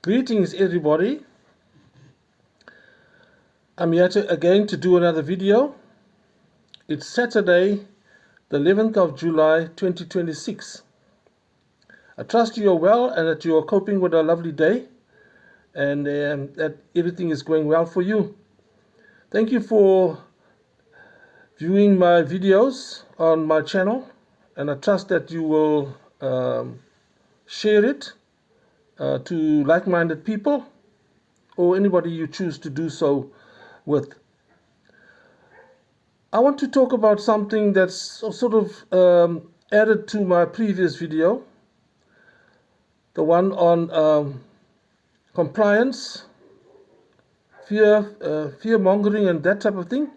Greetings everybody. I'm here again to do another video. It's Saturday, the 11th of July 2026. I trust you are well and that you are coping with a lovely day and that everything is going well for you. Thank you for viewing my videos on my channel, and I trust that you will share it to like-minded people or anybody you choose to do so with. I want to talk about something that's sort of added to my previous video, the one on compliance, fear-mongering and that type of thing.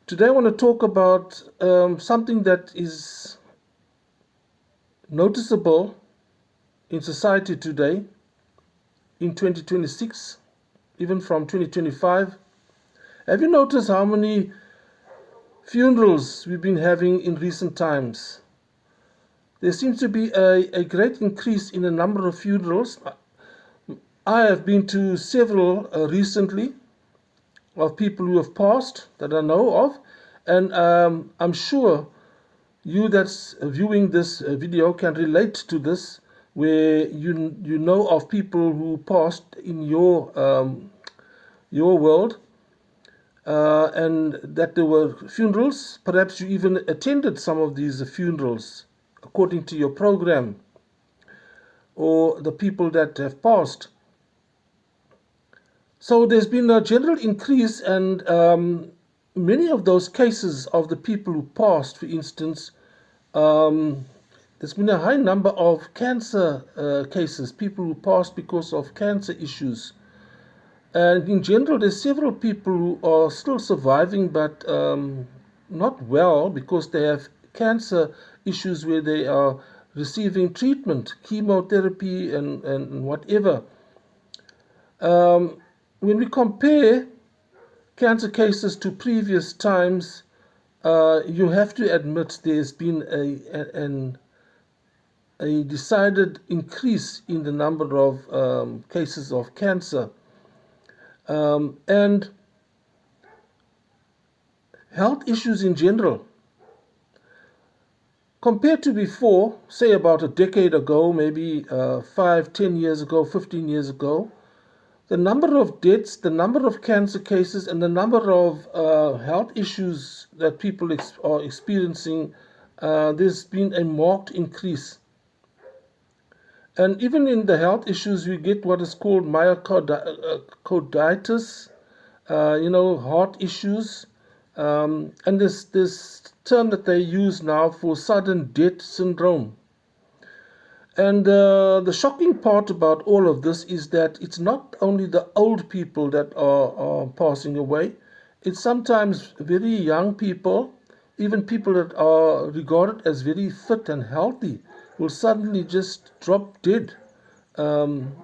Today I want to talk about something that is noticeable in society today, in 2026, even from 2025. Have you noticed how many funerals we've been having in recent times? There seems to be a great increase in the number of funerals. I have been to several recently of people who have passed that I know of, and I'm sure you that's viewing this video can relate to this, where you know of people who passed in your world, and that there were funerals. Perhaps you even attended some of these funerals according to your program, or the people that have passed. So there's been a general increase, and many of those cases of the people who passed, for instance, there's been a high number of cancer cases, people who passed because of cancer issues. And in general, there's several people who are still surviving, but not well, because they have cancer issues where they are receiving treatment, chemotherapy and whatever. When we compare cancer cases to previous times, you have to admit there's been a decided increase in the number of cases of cancer. And health issues in general. Compared to before, say about a decade ago, maybe 5, 10 years ago, 15 years ago, the number of deaths, the number of cancer cases, and the number of health issues that people are experiencing, there's been a marked increase. And even in the health issues, we get what is called myocarditis, heart issues, and this term that they use now for sudden death syndrome. And the shocking part about all of this is that it's not only the old people that are passing away, it's sometimes very young people, even people that are regarded as very fit and healthy, will suddenly just drop dead in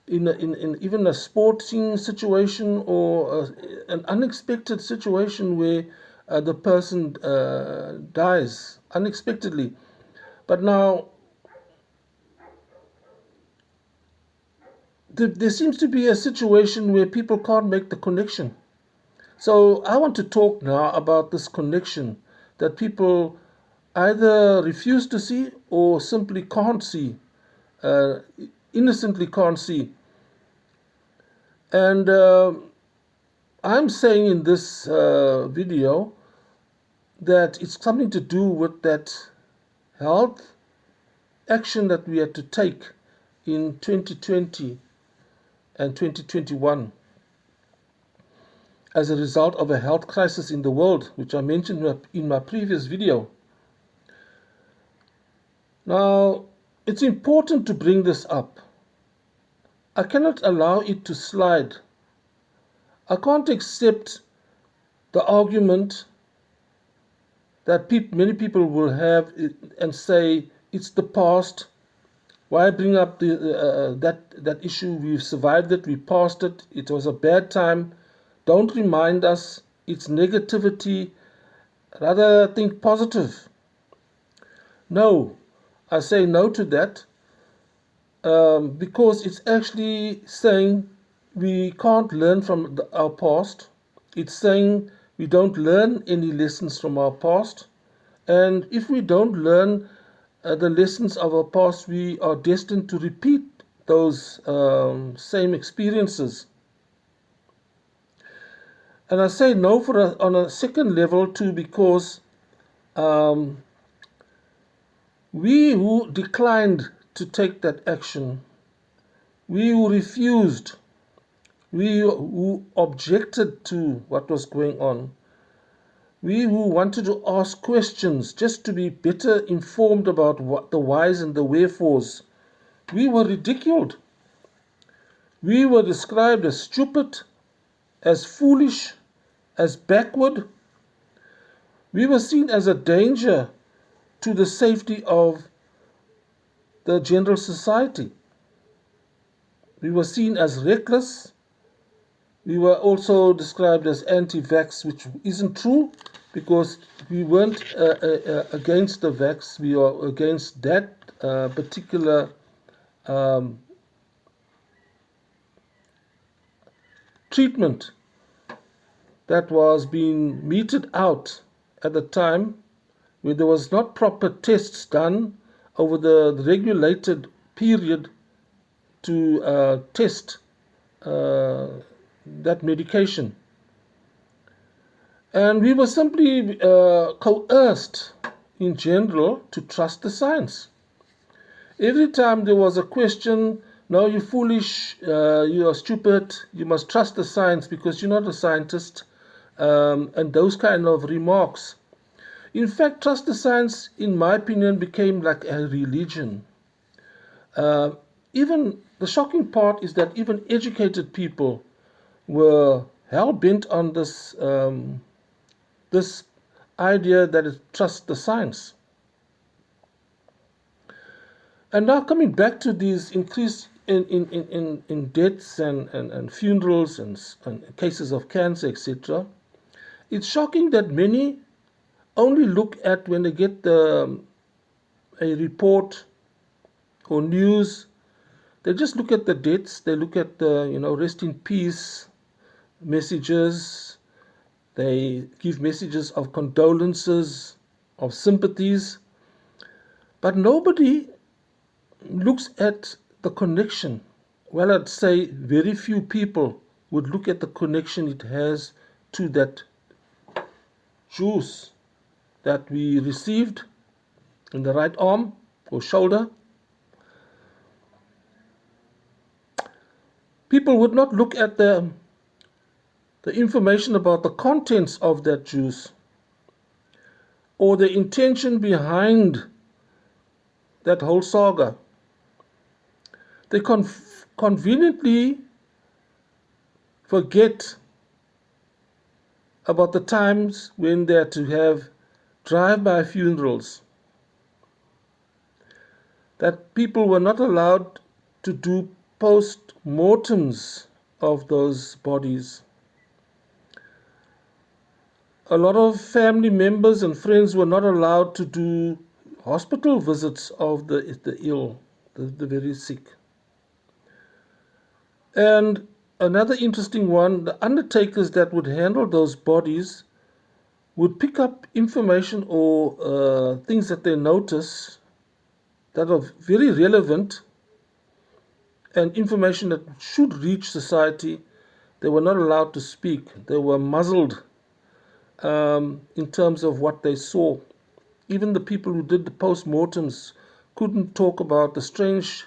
even a sporting situation, or an unexpected situation where the person dies unexpectedly. But now, there seems to be a situation where people can't make the connection. So I want to talk now about this connection that people either refuse to see or simply can't see, innocently can't see. And I'm saying in this video that it's something to do with that health action that we had to take in 2020 and 2021 as a result of a health crisis in the world, which I mentioned in my previous video. Now, it's important to bring this up. I cannot allow it to slide. I can't accept the argument that many people will have and say it's the past. Why bring up that issue? We've survived it, we passed it, it was a bad time. Don't remind us it's negativity. Rather think positive. No, I say no to that. because it's actually saying we can't learn from our past. It's saying we don't learn any lessons from our past. And if we don't learn the lessons of our past, we are destined to repeat those same experiences. And I say no on a second level too, because we who declined to take that action, we who refused, we who objected to what was going on, we who wanted to ask questions just to be better informed about what the whys and the wherefores, we were ridiculed. We were described as stupid, as foolish, as backward. We were seen as a danger to the safety of the general society. We were seen as reckless. We were also described as anti-vax, which isn't true, because we weren't against the vax. We are against that particular treatment that was being meted out at the time, where there was not proper tests done over the regulated period to test that medication. And we were simply coerced in general to trust the science. Every time there was a question, no, you're foolish, you are stupid, you must trust the science because you're not a scientist, and those kind of remarks. In fact, trust the science, in my opinion, became like a religion. Even the shocking part is that even educated people were hell-bent on this idea that it trusts the science. And now coming back to these increase in deaths and funerals and cases of cancer, etc., it's shocking that many only look at, when they get a report or news, they just look at the deaths, they look at the rest in peace messages, they give messages of condolences, of sympathies, but nobody looks at the connection. Well, I'd say very few people would look at the connection it has to that juice that we received in the right arm or shoulder. People would not look at the information about the contents of that juice or the intention behind that whole saga. They conveniently forget about the times when they had to have drive-by funerals, that people were not allowed to do post-mortems of those bodies. A lot of family members and friends were not allowed to do hospital visits of the ill, the very sick. And another interesting one, the undertakers that would handle those bodies would pick up information or things that they notice that are very relevant and information that should reach society. They were not allowed to speak. They were muzzled in terms of what they saw. Even the people who did the post-mortems couldn't talk about the strange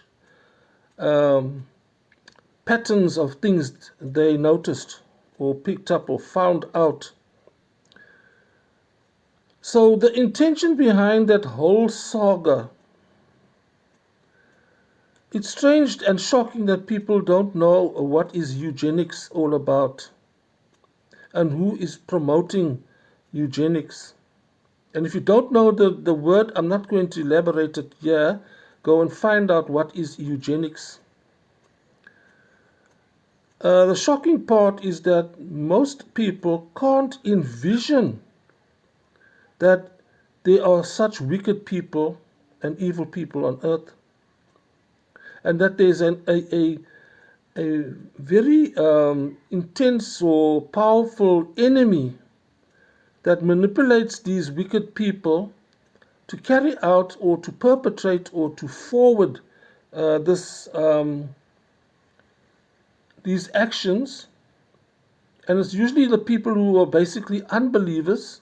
patterns of things they noticed or picked up or found out. So the intention behind that whole saga, it's strange and shocking that people don't know what is eugenics all about and who is promoting eugenics. And if you don't know the word, I'm not going to elaborate it here. Go and find out what is eugenics. The shocking part is that most people can't envision that there are such wicked people and evil people on earth. and that there's a very intense or powerful enemy that manipulates these wicked people to carry out or to perpetrate or to forward these actions. And it's usually the people who are basically unbelievers,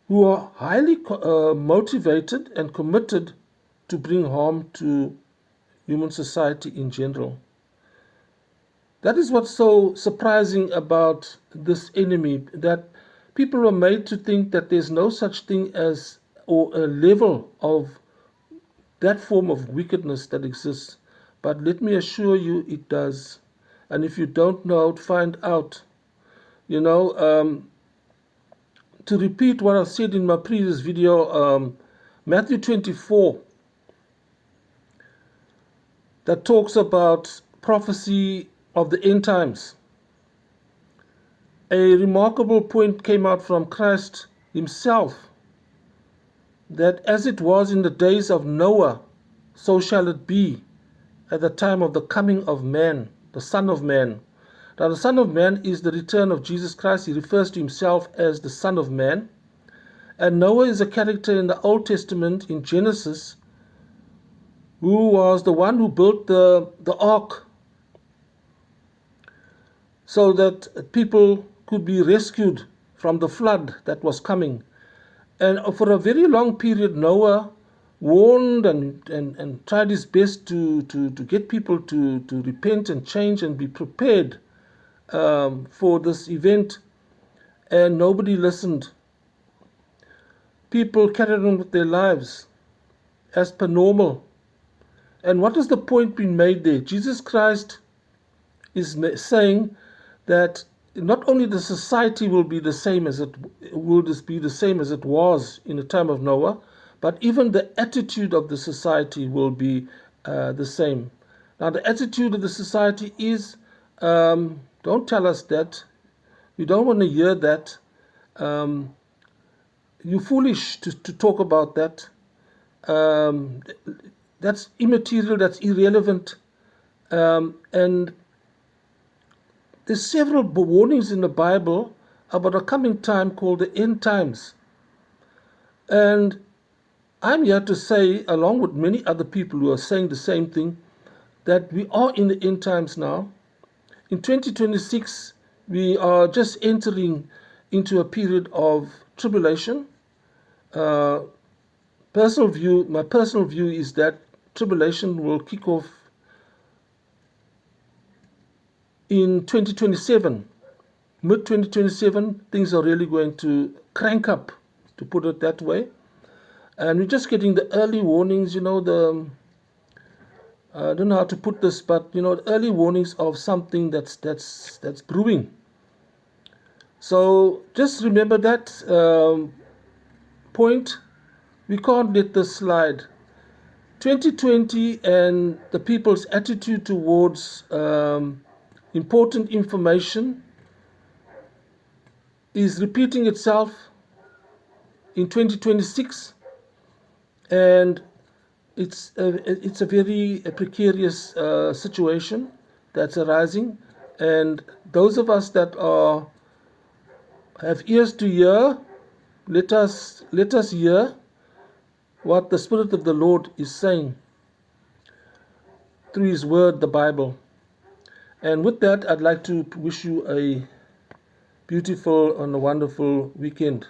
who are highly motivated and committed to bring harm to human society in general. That is what's so surprising about this enemy, that people are made to think that there's no such thing as, or a level of that form of wickedness that exists. But let me assure you, it does. And if you don't know, find out. You know, to repeat what I said in my previous video, Matthew 24, that talks about prophecy of the end times. A remarkable point came out from Christ himself, that as it was in the days of Noah, so shall it be at the time of the coming of man, the Son of Man. Now, the Son of Man is the return of Jesus Christ. He refers to himself as the Son of Man. And Noah is a character in the Old Testament, in Genesis, who was the one who built the ark so that people could be rescued from the flood that was coming. And for a very long period, Noah warned and tried his best to get people to repent and change and be prepared for this event. And nobody listened. People carried on with their lives as per normal. And what is the point being made there? Jesus Christ is saying that not only the society will be the same as it was in the time of Noah, but even the attitude of the society will be the same. Now, the attitude of the society is, don't tell us that. We don't want to hear that. You're foolish to talk about that. That's immaterial, that's irrelevant. And there's several warnings in the Bible about a coming time called the end times. And I'm here to say, along with many other people who are saying the same thing, that we are in the end times now. In 2026, we are just entering into a period of tribulation. My personal view is that tribulation will kick off in 2027. Mid-2027, things are really going to crank up, to put it that way. And we're just getting the early warnings, I don't know how to put this, but, early warnings of something that's brewing. So just remember that point. We can't let this slide. 2020 and the people's attitude towards important information is repeating itself in 2026, and it's a very precarious situation that's arising. And those of us that have ears to hear, let us hear what the Spirit of the Lord is saying through His Word, the Bible. And with that, I'd like to wish you a beautiful and a wonderful weekend.